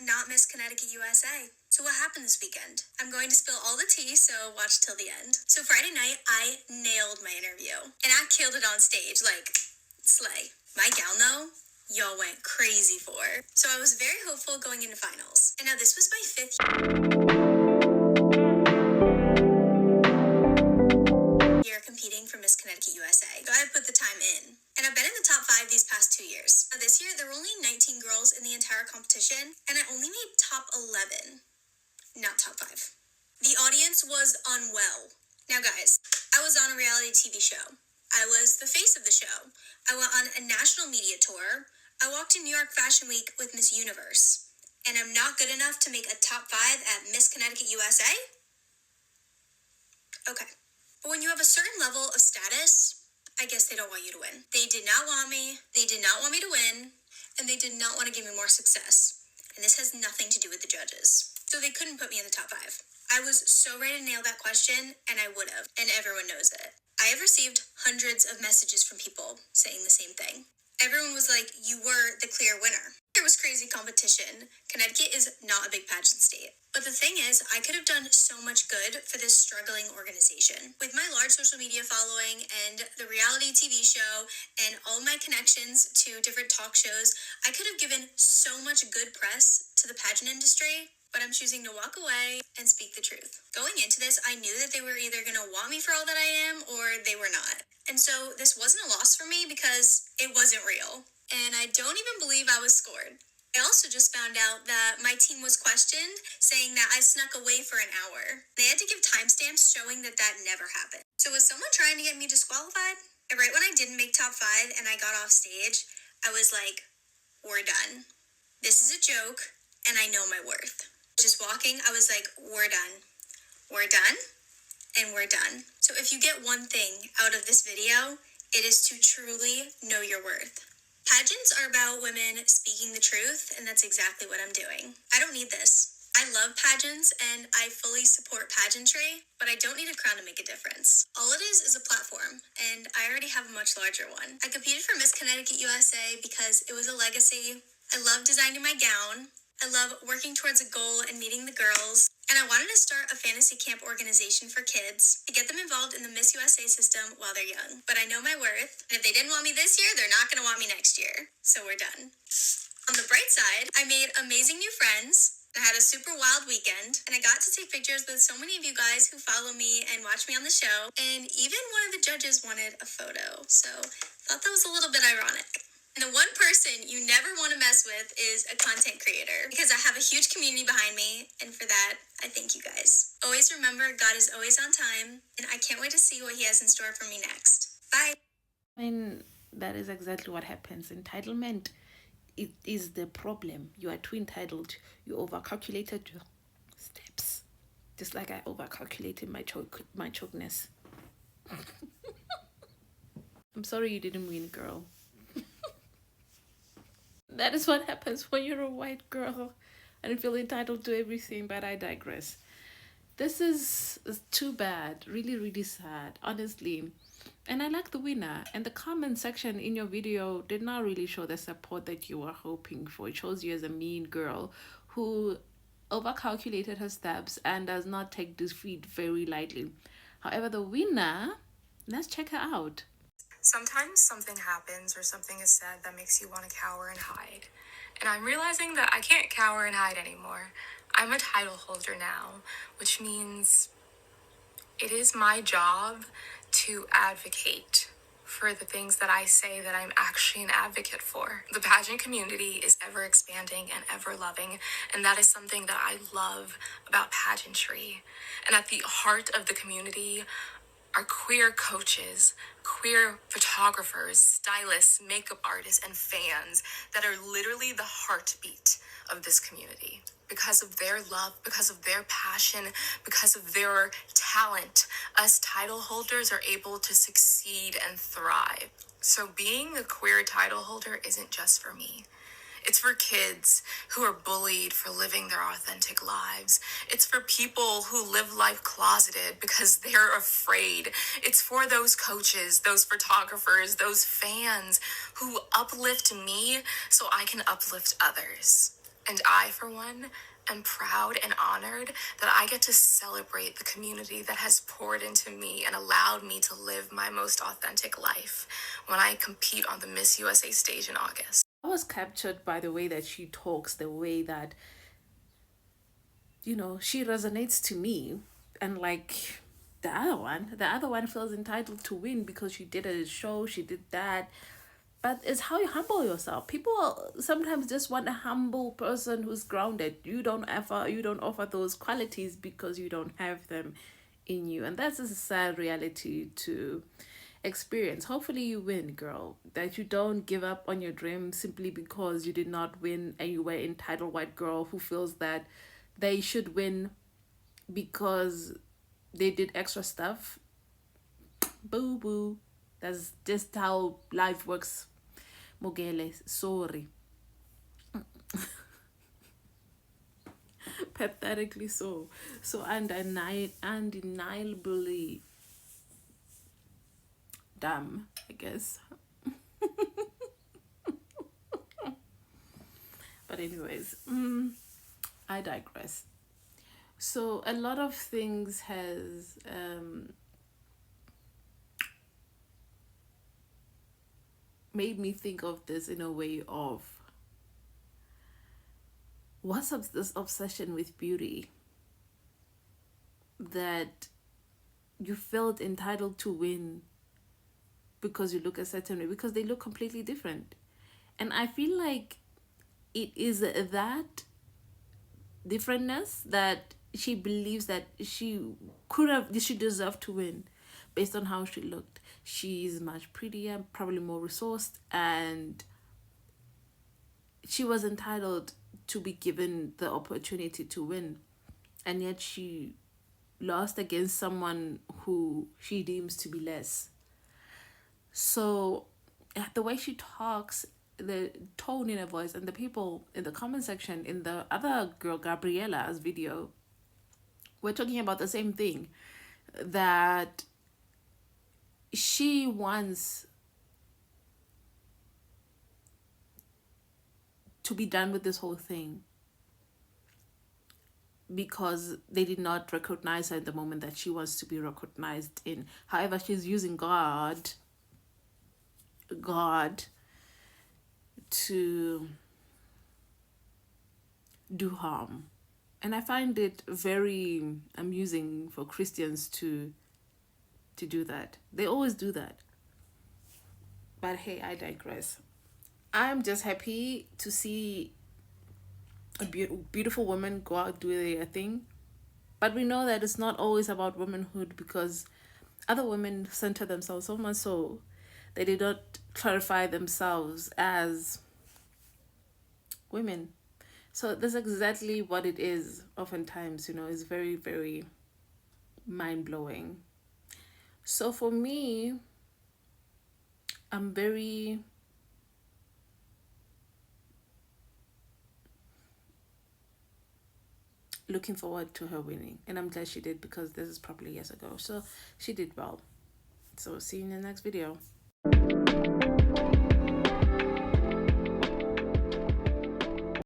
not Miss Connecticut USA. So what happened this weekend? I'm going to spill all the tea, so watch till the end. So Friday night, I nailed my interview. And I killed it on stage, like, slay. My gown, though, y'all went crazy for. So I was very hopeful going into finals. And now this was my 5th year competing for Miss Connecticut USA. So I put the time in. And I've been in the top 5 these past 2 years. Now this year, there were only 19 girls in the entire competition, and I only made top 11. Not top 5. The audience was unwell. Now guys, I was on a reality TV show. I was the face of the show. I went on a national media tour. I walked in New York Fashion Week with Miss Universe. And I'm not good enough to make a top 5 at Miss Connecticut USA? Okay. But when you have a certain level of status, I guess they don't want you to win. They did not want me. They did not want me to win. And they did not want to give me more success. And this has nothing to do with the judges. So they couldn't put me in the top 5. I was so ready to nail that question, and I would have, and everyone knows it. I have received hundreds of messages from people saying the same thing. Everyone was like, you were the clear winner. There was crazy competition. Connecticut is not a big pageant state. But the thing is, I could have done so much good for this struggling organization. With my large social media following and the reality TV show and all my connections to different talk shows, I could have given so much good press to the pageant industry, but I'm choosing to walk away and speak the truth. Going into this, I knew that they were either going to want me for all that I am or they were not. And so this wasn't a loss for me because it wasn't real. And I don't even believe I was scored. I also just found out that my team was questioned, saying that I snuck away for an hour. They had to give timestamps showing that that never happened. So was someone trying to get me disqualified? And right when I didn't make top 5 and I got off stage, I was like, we're done. This is a joke, and I know my worth. Just walking, I was like, we're done. We're done, and we're done. So if you get one thing out of this video, it is to truly know your worth. Pageants are about women speaking the truth, and that's exactly what I'm doing. I don't need this. I love pageants, and I fully support pageantry, but I don't need a crown to make a difference. All it is a platform, and I already have a much larger one. I competed for Miss Connecticut USA because it was a legacy. I love designing my gown. I love working towards a goal and meeting the girls. And I wanted to start a fantasy camp organization for kids to get them involved in the Miss USA system while they're young. But I know my worth, and if they didn't want me this year, they're not going to want me next year. So we're done. On the bright side, I made amazing new friends. I had a super wild weekend, and I got to take pictures with so many of you guys who follow me and watch me on the show. And even one of the judges wanted a photo. So I thought that was a little bit ironic. And the one person you never want to mess with is a content creator, because I have a huge community behind me, and for that, I thank you guys. Always remember, God is always on time, and I can't wait to see what he has in store for me next. Bye. I mean, that is exactly what happens. Entitlement, it is the problem. You are too entitled. You overcalculated your steps, just like I overcalculated my chokeness. I'm sorry you didn't win, girl. That is what happens when you're a white girl and feel entitled to everything, but I digress. This is too bad. Really, really sad, honestly. And I like the winner. And the comment section in your video did not really show the support that you were hoping for. It shows you as a mean girl who overcalculated her steps and does not take defeat very lightly. However, the winner, let's check her out. Sometimes something happens or something is said that makes you want to cower and hide. And I'm realizing that I can't cower and hide anymore. I'm a title holder now, which means it is my job to advocate for the things that I say that I'm actually an advocate for. The pageant community is ever expanding and ever loving, and that is something that I love about pageantry. And at the heart of the community are queer coaches, queer photographers, stylists, makeup artists, and fans that are literally the heartbeat of this community. Because of their love, because of their passion, because of their talent, us title holders are able to succeed and thrive. So being a queer title holder isn't just for me. It's for kids who are bullied for living their authentic lives. It's for people who live life closeted because they're afraid. It's for those coaches, those photographers, those fans who uplift me so I can uplift others. And I, for one, am proud and honored that I get to celebrate the community that has poured into me and allowed me to live my most authentic life when I compete on the Miss USA stage in August. I was captured by the way that she talks, the way that, she resonates to me. And like the other one feels entitled to win because she did a show, she did that. But it's how you humble yourself. People sometimes just want a humble person who's grounded. You don't offer those qualities because you don't have them in you. And that's a sad reality to experience. Hopefully you win, girl. That you don't give up on your dream simply because you did not win and you were entitled white girl who feels that they should win because they did extra stuff. Boo boo. That's just how life works. Mogele, sorry. Pathetically so. So undeniably dumb, I guess. But anyways, I digress. So a lot of things has made me think of this in a way of what's up this obsession with beauty that you felt entitled to win because you look a certain way, because they look completely different. And I feel like it is that differentness that she believes that she deserved to win based on how she looked. She's much prettier, probably more resourced, and she was entitled to be given the opportunity to win. And yet she lost against someone who she deems to be less. So the way she talks, the tone in her voice, and the people in the comment section in the other girl Gabriella's video were talking about the same thing, that she wants to be done with this whole thing because they did not recognize her in the moment that she wants to be recognized in. However, she's using God to do harm. And I find it very amusing for Christians to do that. They always do that. But hey, I digress. I'm just happy to see a beautiful woman go out do their thing. But we know that it's not always about womanhood, because other women center themselves so much so they did not clarify themselves as women. So that's exactly what it is oftentimes, it's very, very mind-blowing. So for me, I'm very looking forward to her winning, and I'm glad she did, because this is probably years ago, so she did well. So see you in the next video.